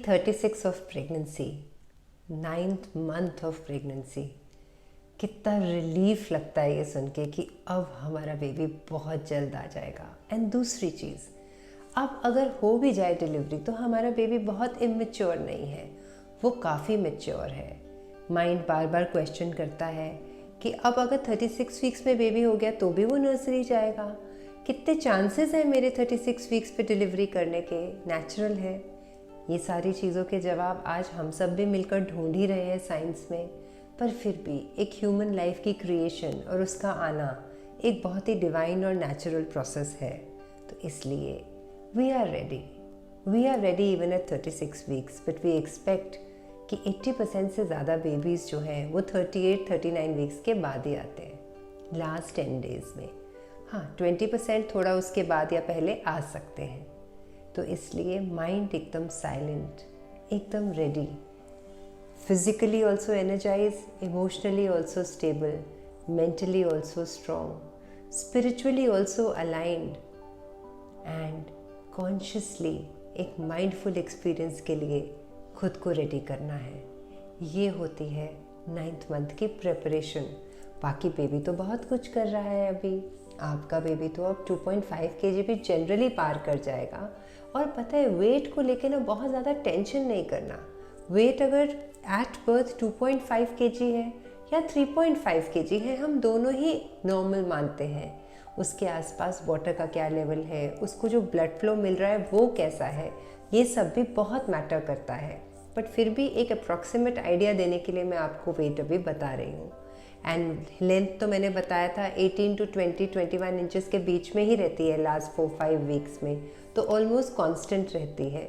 Week 36 of pregnancy, 9th month of pregnancy, कितना relief लगता है ये सुन के कि अब हमारा बेबी बहुत जल्द आ जाएगा। एंड दूसरी चीज़, अब अगर हो भी जाए डिलीवरी तो हमारा बेबी बहुत इमेच्योर नहीं है, वो काफ़ी मैच्योर है। माइंड बार बार क्वेश्चन करता है कि अब अगर 36 वीक्स में बेबी हो गया तो भी वो नर्सरी जाएगा, कितने चांसेस हैं मेरे 36 वीक्स पे डिलीवरी करने के, नेचुरल है। ये सारी चीज़ों के जवाब आज हम सब भी मिलकर ढूंढ ही रहे हैं साइंस में। पर फिर भी एक ह्यूमन लाइफ की क्रिएशन और उसका आना एक बहुत ही डिवाइन और नेचुरल प्रोसेस है। तो इसलिए we are ready even at 36 weeks, but we expect कि 80% से ज़्यादा बेबीज़ जो हैं वो 38-39 वीक्स के बाद ही आते हैं, लास्ट 10 डेज़ में। हाँ, 20% थोड़ा उसके बाद या पहले आ सकते हैं। तो इसलिए माइंड एकदम साइलेंट, एकदम ready, physically also energise, emotionally also stable, mentally also strong, spiritually also aligned and consciously एक माइंडफुल एक्सपीरियंस के लिए खुद को रेडी करना है। ये होती है 9th मंथ की प्रिपरेशन। बाकी बेबी तो बहुत कुछ कर रहा है अभी, आपका बेबी तो अब 2.5 kg भी जनरली पार कर जाएगा। और पता है, वेट को लेके ना बहुत ज़्यादा टेंशन नहीं करना। वेट अगर एट बर्थ 2.5 kg है या 3.5 kg है, हम दोनों ही नॉर्मल मानते हैं। उसके आसपास वाटर का क्या लेवल है, उसको जो ब्लड फ्लो मिल रहा है वो कैसा है, ये सब भी बहुत मैटर करता है। बट फिर भी एक अप्रॉक्सीमेट आइडिया देने के लिए मैं आपको वेट अभी बता रही हूँ। एंड लेंथ तो मैंने बताया था 18 to 21 इंचेस के बीच में ही रहती है लास्ट 4-5 वीक्स में, तो ऑलमोस्ट कांस्टेंट रहती है।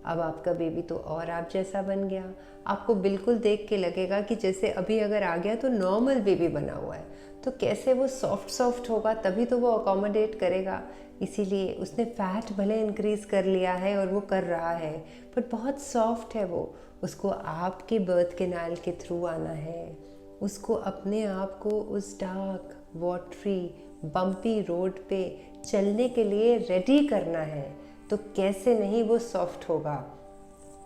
अब आपका बेबी तो और आप जैसा बन गया, आपको बिल्कुल देख के लगेगा कि जैसे अभी अगर आ गया तो नॉर्मल बेबी बना हुआ है। तो कैसे वो सॉफ्ट होगा, तभी तो वो अकोमोडेट करेगा। इसीलिए उसने फैट भले इंक्रीज़ कर लिया है और वो कर रहा है, बट बहुत सॉफ्ट है वो। उसको आपके बर्थ कैनाल के थ्रू आना है, उसको अपने आप को उस डार्क, वाटरी, बम्पी रोड पे चलने के लिए रेडी करना है। तो कैसे नहीं वो सॉफ्ट होगा।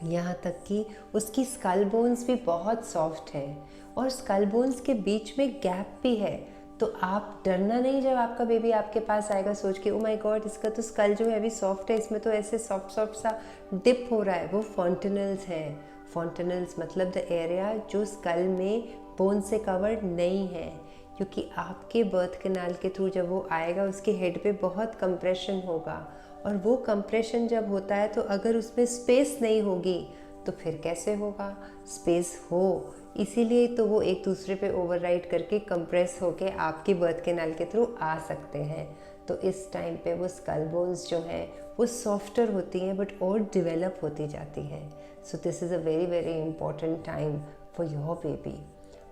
यहाँ तक कि उसकी स्कल बोन्स भी बहुत सॉफ्ट है और स्कल बोन्स के बीच में गैप भी है। तो आप डरना नहीं जब आपका बेबी आपके पास आएगा सोच के, ओ माय गॉड, इसका तो स्कल जो है अभी सॉफ्ट है, इसमें तो ऐसे सॉफ्ट सा डिप हो रहा है। वो फॉन्टेनल्स हैं। फॉन्टेनल्स मतलब द एरिया जो स्कल में बोन से कवर्ड नहीं है, क्योंकि आपके बर्थ कैनाल के थ्रू जब वो आएगा उसके हेड पे बहुत कंप्रेशन होगा। और वो कंप्रेशन जब होता है तो अगर उसमें स्पेस नहीं होगी तो फिर कैसे होगा। स्पेस हो, इसीलिए तो वो एक दूसरे पे ओवरराइड करके कंप्रेस होके आपकी बर्थ कैनाल के थ्रू आ सकते हैं। तो इस टाइम पे वो स्कल बोन्स जो हैं वो सॉफ्टर होती हैं बट और डेवलप होती जाती हैं। So this is a very very important time for your baby.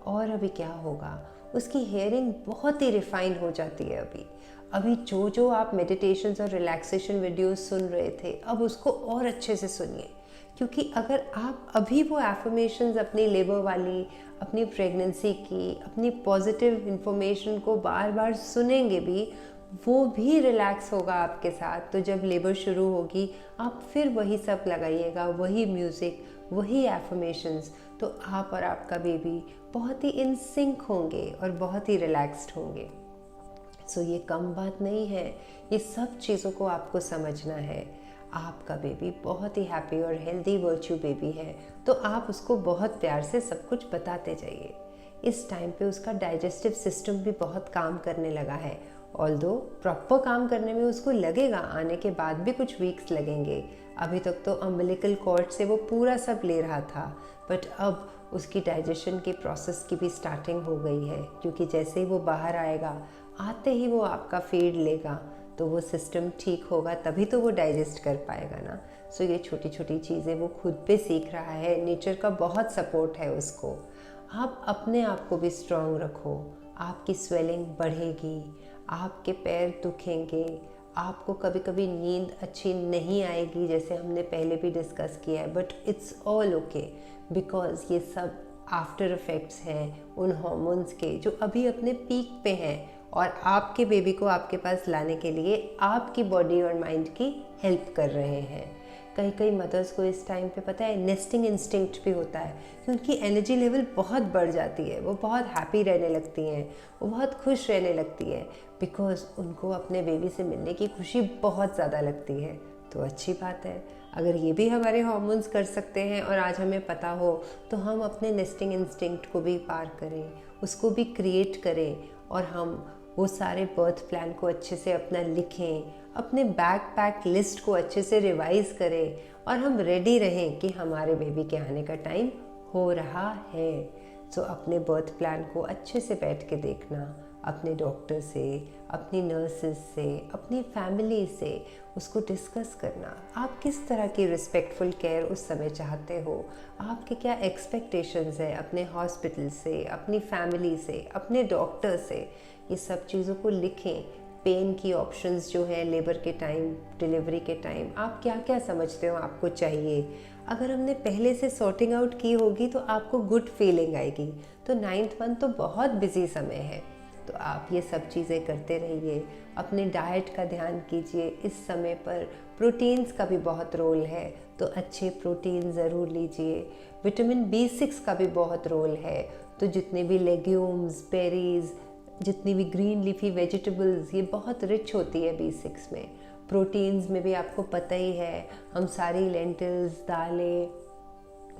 और अभी क्या होगा, उसकी हेयरिंग बहुत ही रिफाइन हो जाती है। अभी जो आप मेडिटेशंस और रिलैक्सेशन वीडियोस सुन रहे थे, अब उसको और अच्छे से सुनिए। क्योंकि अगर आप अभी वो एफर्मेशंस अपनी लेबर वाली, अपनी प्रेगनेंसी की, अपनी पॉजिटिव इन्फॉर्मेशन को बार बार सुनेंगे भी, वो भी रिलैक्स होगा आपके साथ। तो जब लेबर शुरू होगी आप फिर वही सब लगाइएगा, वही म्यूज़िक, वही एफर्मेशंस। तो आप और आपका बेबी बहुत ही इन सिंक होंगे और बहुत ही रिलैक्स्ड होंगे। सो ये कम बात नहीं है, ये सब चीज़ों को आपको समझना है। आपका बेबी बहुत ही हैप्पी और हेल्दी वर्च्यू बेबी है, तो आप उसको बहुत प्यार से सब कुछ बताते जाइए। इस टाइम पे उसका डाइजेस्टिव सिस्टम भी बहुत काम करने लगा है। ऑल्दो प्रॉपर काम करने में उसको लगेगा, आने के बाद भी कुछ वीक्स लगेंगे। अभी तक तो अम्बिलिकल कॉर्ड से वो पूरा सब ले रहा था, बट अब उसकी डाइजेशन की प्रोसेस की भी स्टार्टिंग हो गई है। क्योंकि जैसे ही वो बाहर आएगा, आते ही वो आपका फीड लेगा, तो वो सिस्टम ठीक होगा, तभी तो वो डाइजेस्ट कर पाएगा ना। सो ये छोटी छोटी चीज़ें वो खुद पे सीख रहा है। नेचर का बहुत सपोर्ट है उसको। आप अपने आप को भी स्ट्रॉन्ग रखो। आपकी स्वेलिंग बढ़ेगी, आपके पैर दुखेंगे, आपको कभी कभी नींद अच्छी नहीं आएगी, जैसे हमने पहले भी डिस्कस किया है। But it's all okay, because ये सब आफ्टर इफ़ेक्ट्स हैं उन हॉर्मोन्स के जो अभी अपने पीक पे हैं और आपके बेबी को आपके पास लाने के लिए आपकी बॉडी और माइंड की हेल्प कर रहे हैं। कई कई मदर्स को इस टाइम पे पता है नेस्टिंग इंस्टिंक्ट भी होता है कि उनकी एनर्जी लेवल बहुत बढ़ जाती है, वो बहुत हैप्पी रहने लगती हैं, वो बहुत खुश रहने लगती है, बिकॉज़ उनको अपने बेबी से मिलने की खुशी बहुत ज़्यादा लगती है। तो अच्छी बात है, अगर ये भी हमारे हार्मोन्स कर सकते हैं और आज हमें पता हो, तो हम अपने नेस्टिंग इंस्टिंक्ट को भी पार करें, उसको भी क्रिएट करें और हम वो सारे बर्थ प्लान को अच्छे से अपना लिखें, अपने बैकपैक लिस्ट को अच्छे से रिवाइज़ करें और हम रेडी रहें कि हमारे बेबी के आने का टाइम हो रहा है। सो अपने बर्थ प्लान को अच्छे से बैठ के देखना, अपने डॉक्टर से, अपनी नर्सेस से, अपनी फैमिली से उसको डिस्कस करना। आप किस तरह की रिस्पेक्टफुल केयर उस समय चाहते हो, आपके क्या एक्सपेक्टेशंस है अपने हॉस्पिटल से, अपनी फैमिली से, अपने डॉक्टर से। ये सब चीज़ों को लिखें। पेन की ऑप्शंस जो हैं लेबर के टाइम, डिलीवरी के टाइम, आप क्या क्या समझते हो आपको चाहिए। अगर हमने पहले से सॉर्टिंग आउट की होगी तो आपको गुड फीलिंग आएगी। तो 9th मंथ तो बहुत बिजी समय है, तो आप ये सब चीज़ें करते रहिए। अपने डाइट का ध्यान कीजिए। इस समय पर प्रोटीन्स का भी बहुत रोल है, तो अच्छे प्रोटीन ज़रूर लीजिए। विटामिन B6 का भी बहुत रोल है, तो जितने भी लेग्यूम्स, बेरीज़, जितनी भी ग्रीन लीफी वेजिटेबल्स, ये बहुत रिच होती है B6 में। प्रोटीन्स में भी आपको पता ही है, हम सारी लेंटिल्स, दालें,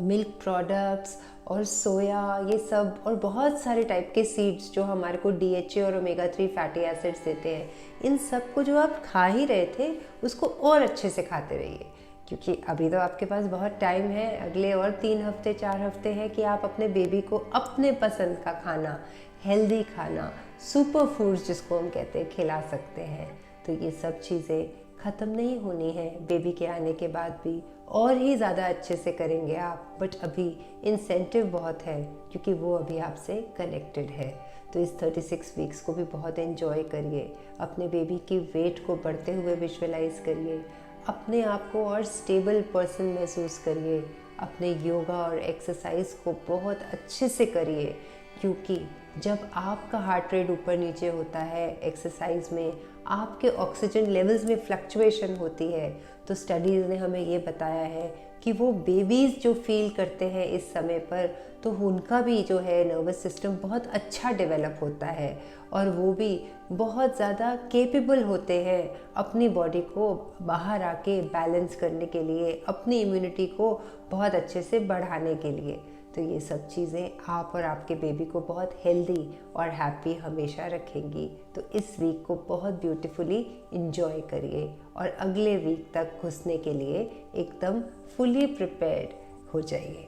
मिल्क प्रोडक्ट्स और सोया, ये सब और बहुत सारे टाइप के सीड्स जो हमारे को DHA और ओमेगा 3 फैटी एसिड्स देते हैं, इन सब को जो आप खा ही रहे थे उसको और अच्छे से खाते रहिए, क्योंकि अभी तो आपके पास बहुत टाइम है। अगले और 3 हफ्ते 4 हफ्ते हैं कि आप अपने बेबी को अपने पसंद का खाना, हेल्दी खाना, सुपर फूड्स जिसको हम कहते हैं, खिला सकते हैं। तो ये सब चीज़ें ख़त्म नहीं होनी है बेबी के आने के बाद भी, और ही ज़्यादा अच्छे से करेंगे आप। बट अभी इंसेंटिव बहुत है क्योंकि वो अभी आपसे कनेक्टेड है। तो इस 36 वीक्स को भी बहुत एंजॉय करिए। अपने बेबी की वेट को बढ़ते हुए विजुअलाइज करिए। अपने आप को और स्टेबल पर्सन महसूस करिए। अपने योगा और एक्सरसाइज को बहुत अच्छे से करिए, क्योंकि जब आपका हार्ट रेट ऊपर नीचे होता है एक्सरसाइज में, आपके ऑक्सीजन लेवल्स में फ्लक्चुएशन होती है, तो स्टडीज़ ने हमें ये बताया है कि वो बेबीज़ जो फील करते हैं इस समय पर, तो उनका भी जो है नर्वस सिस्टम बहुत अच्छा डेवलप होता है और वो भी बहुत ज़्यादा केपेबल होते हैं अपनी बॉडी को बाहर आके बैलेंस करने के लिए, अपनी इम्यूनिटी को बहुत अच्छे से बढ़ाने के लिए। तो ये सब चीज़ें आप और आपके बेबी को बहुत हेल्दी और हैप्पी हमेशा रखेंगी। तो इस वीक को बहुत ब्यूटीफुली इंजॉय करिए और अगले वीक तक घुसने के लिए एकदम फुली प्रिपेयर्ड हो जाइए।